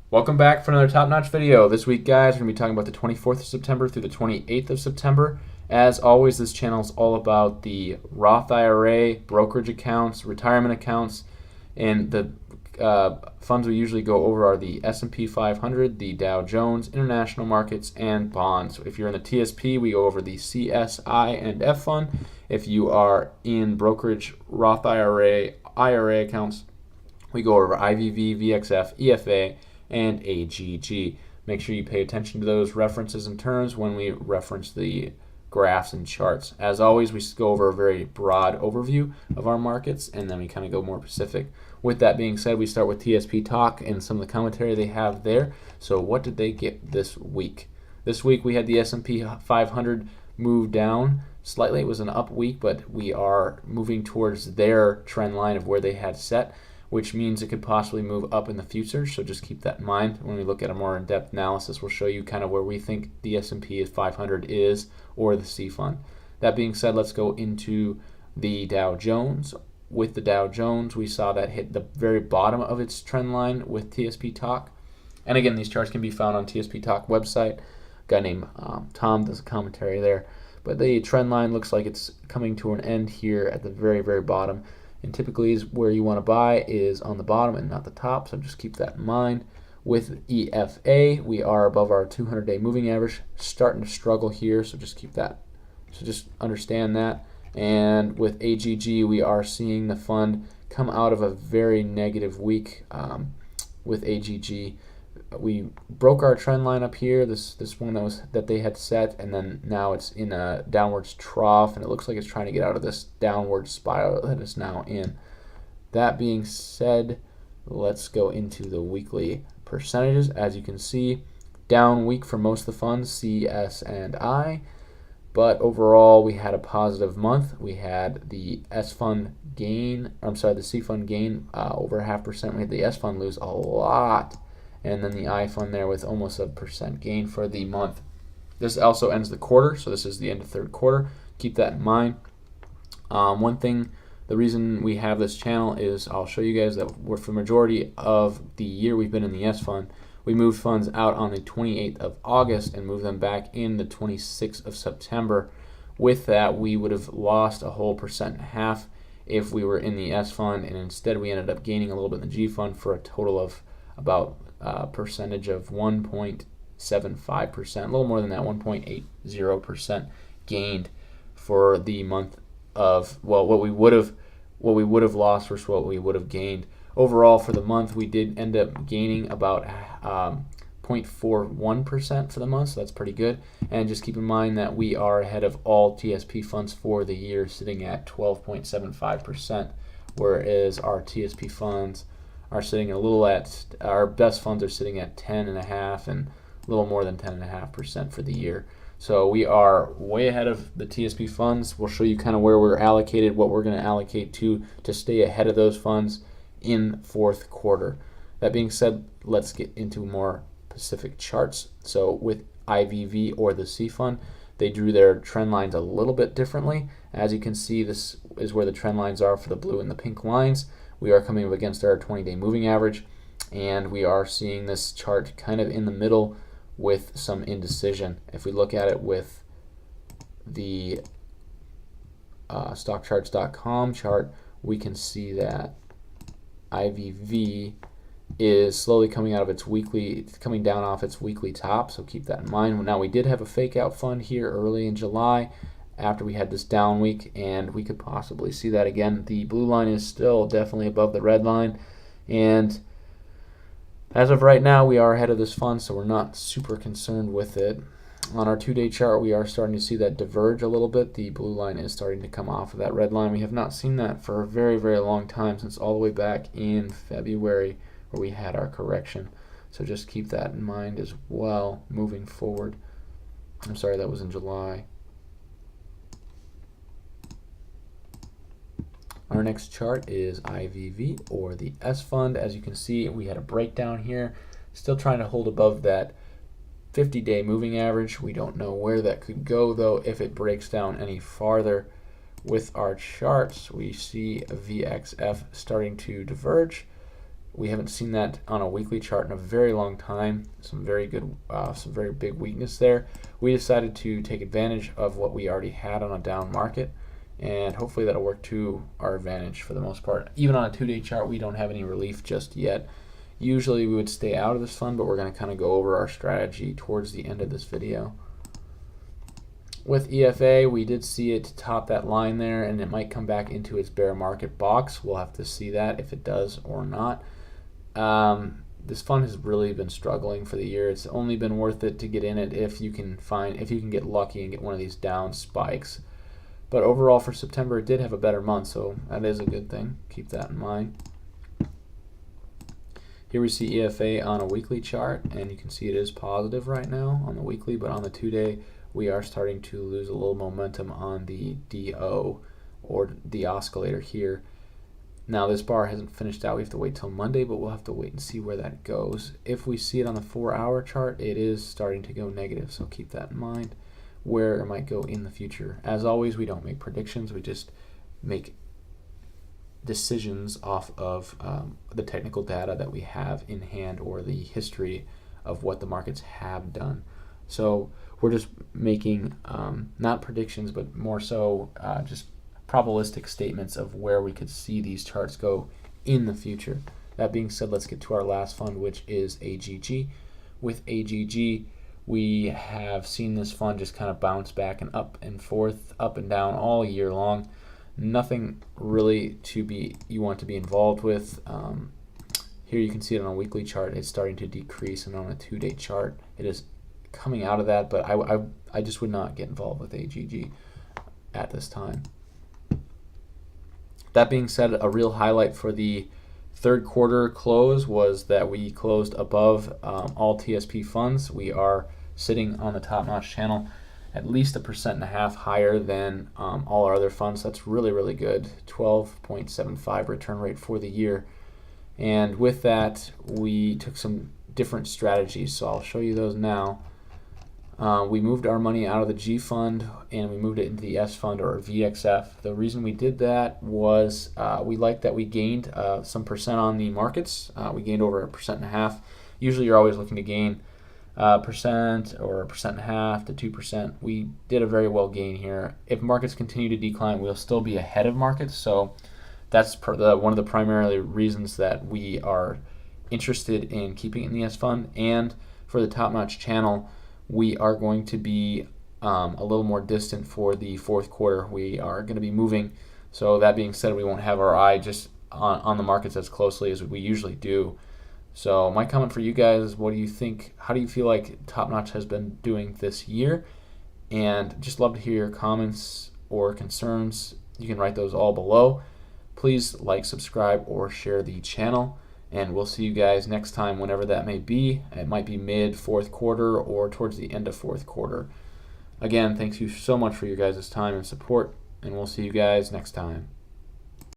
Welcome back for another top-notch video. This week, guys, we're going to be talking about the 24th of September through the 28th of September. As always, this channel is all about the Roth IRA, brokerage accounts, retirement accounts, and the funds we usually go over are the S&P 500, the Dow Jones, international markets, and bonds. If you're in the TSP, we go over the CSI and F fund. If you are in brokerage, Roth IRA accounts, we go over IVV, VXF, EFA, and AGG. Make sure you pay attention to those references and terms when we reference the graphs and charts. As always, we go over a very broad overview of our markets, and then we kind of go more specific. With that being said, we start with TSP Talk and some of the commentary they have there. So what did they get this week? This week we had the S&P 500 move down slightly. It was an up week, but we are moving towards their trend line of where they had set, which means it could possibly move up in the future. So just keep that in mind. When we look at a more in-depth analysis, we'll show you kind of where we think the S&P 500 is, or the C fund. That being said, let's go into the Dow Jones. With the Dow Jones, we saw that hit the very bottom of its trend line with TSP Talk. And again, these charts can be found on TSP Talk website. A guy named Tom does a commentary there. But the trend line looks like it's coming to an end here at the very, very bottom. And typically is where you want to buy is on the bottom and not the top, so just keep that in mind. With EFA, we are above our 200-day moving average, starting to struggle here, so just keep that. So just understand that. And with AGG, we are seeing the fund come out of a very negative week. With AGG, we broke our trend line up here, this one that they had set, and then now it's in a downwards trough, and it looks like it's trying to get out of this downward spiral that it's now in. That being said, let's go into the weekly percentages. As you can see, down week for most of the funds, C, S, and I, but overall we had a positive month. We had the S fund gain, the C fund gain over 0.5%. We had the S fund lose a lot, and then the I fund there with almost 1% gain for the month. This also ends the quarter, so this is the end of third quarter. Keep that in mind. One thing, the reason we have this channel is I'll show you guys that for the majority of the year we've been in the S fund. We moved funds out on the 28th of August and moved them back in the 26th of September. With that, we would have lost a whole 1.5% if we were in the S fund, and instead we ended up gaining a little bit in the G fund for a total of about percentage of 1.75%, a little more than that, 1.80% gained for the month of, well, what we would have lost versus what we would have gained. Overall for the month, we did end up gaining about 0.41% for the month, so that's pretty good. And just keep in mind that we are ahead of all TSP funds for the year, sitting at 12.75%, whereas our TSP funds are sitting a little at, our best funds are sitting at 10.5% and a little more than 10.5% for the year. So we are way ahead of the TSP funds. We'll show you kind of where we're allocated, what we're going to allocate to stay ahead of those funds in fourth quarter. That being said, let's get into more specific charts. So with IVV or the C fund, they drew their trend lines a little bit differently. As you can see, this is where the trend lines are for the blue and the pink lines. We are coming up against our 20-day moving average, and we are seeing this chart kind of in the middle with some indecision. If we look at it with the stockcharts.com chart, we can see that IVV is slowly coming out of its weekly, coming down off its weekly top, so keep that in mind. Now we did have a fake out fund here early in July after we had this down week, and we could possibly see that again. The blue line is still definitely above the red line, and as of right now we are ahead of this fund, so we're not super concerned with it. On our 2-day chart, we are starting to see that diverge a little bit. The blue line is starting to come off of that red line. We have not seen that for a very, very long time, since all the way back in February where we had our correction. So just keep that in mind as well moving forward. I'm sorry, that was in July. Our next chart is IVV or the S fund. As you can see, we had a breakdown here, still trying to hold above that 50-day moving average. We don't know where that could go though if it breaks down any farther. With our charts, we see a VXF starting to diverge We haven't seen that on a weekly chart in a very long time. Some very big weakness there. We decided to take advantage of what we already had on a down market, and hopefully that'll work to our advantage for the most part. Even on a 2-day chart, we don't have any relief just yet. Usually we would stay out of this fund, but we're going to kind of go over our strategy towards the end of this video. With EFA, we did see it top that line there, and it might come back into its bear market box. We'll have to see that if it does or not. This fund has really been struggling for the year. It's only been worth it to get in it if you can get lucky and get one of these down spikes. But overall for September, it did have a better month, so that is a good thing. Keep that in mind. Here we see EFA on a weekly chart, and you can see it is positive right now on the weekly, but on the 2-day, we are starting to lose a little momentum on the DO, or the oscillator here. Now this bar hasn't finished out. We have to wait till Monday, but we'll have to wait and see where that goes. If we see it on the 4-hour chart, it is starting to go negative, so keep that in mind where it might go in the future. As always, we don't make predictions. We just make decisions off of the technical data that we have in hand or the history of what the markets have done. So we're just making not predictions, but more so just probabilistic statements of where we could see these charts go in the future. That being said, let's get to our last fund, which is AGG. With AGG, we have seen this fund just kind of bounce back and up and forth, up and down all year long. Nothing really you want to be involved with. Here you can see it on a weekly chart. It's starting to decrease, and on a 2-day chart, it is coming out of that. But I just would not get involved with AGG at this time. That being said, a real highlight for the third quarter close was that we closed above all TSP funds. We are sitting on the top-notch channel at least 1.5% higher than all our other funds. That's really, really good. 12.75 return rate for the year. And with that, we took some different strategies, so I'll show you those now. We moved our money out of the G fund and we moved it into the S fund, or VXF. The reason we did that was we liked that we gained some percent on the markets. We gained over 1.5%. Usually you're always looking to gain percent or 1.5% to 2%. We did a very well gain here. If markets continue to decline, we'll still be ahead of markets. So that's one of the primary reasons that we are interested in keeping it in the S fund. And for the top-notch channel, we are going to be a little more distant for the fourth quarter. We are going to be moving. So that being said, we won't have our eye just on the markets as closely as we usually do. So my comment for you guys is, what do you think? How do you feel like Top Notch has been doing this year? And just love to hear your comments or concerns. You can write those all below. Please like, subscribe, or share the channel. And we'll see you guys next time, whenever that may be. It might be mid-fourth quarter or towards the end of fourth quarter. Again, thanks you so much for your guys' time and support, and we'll see you guys next time.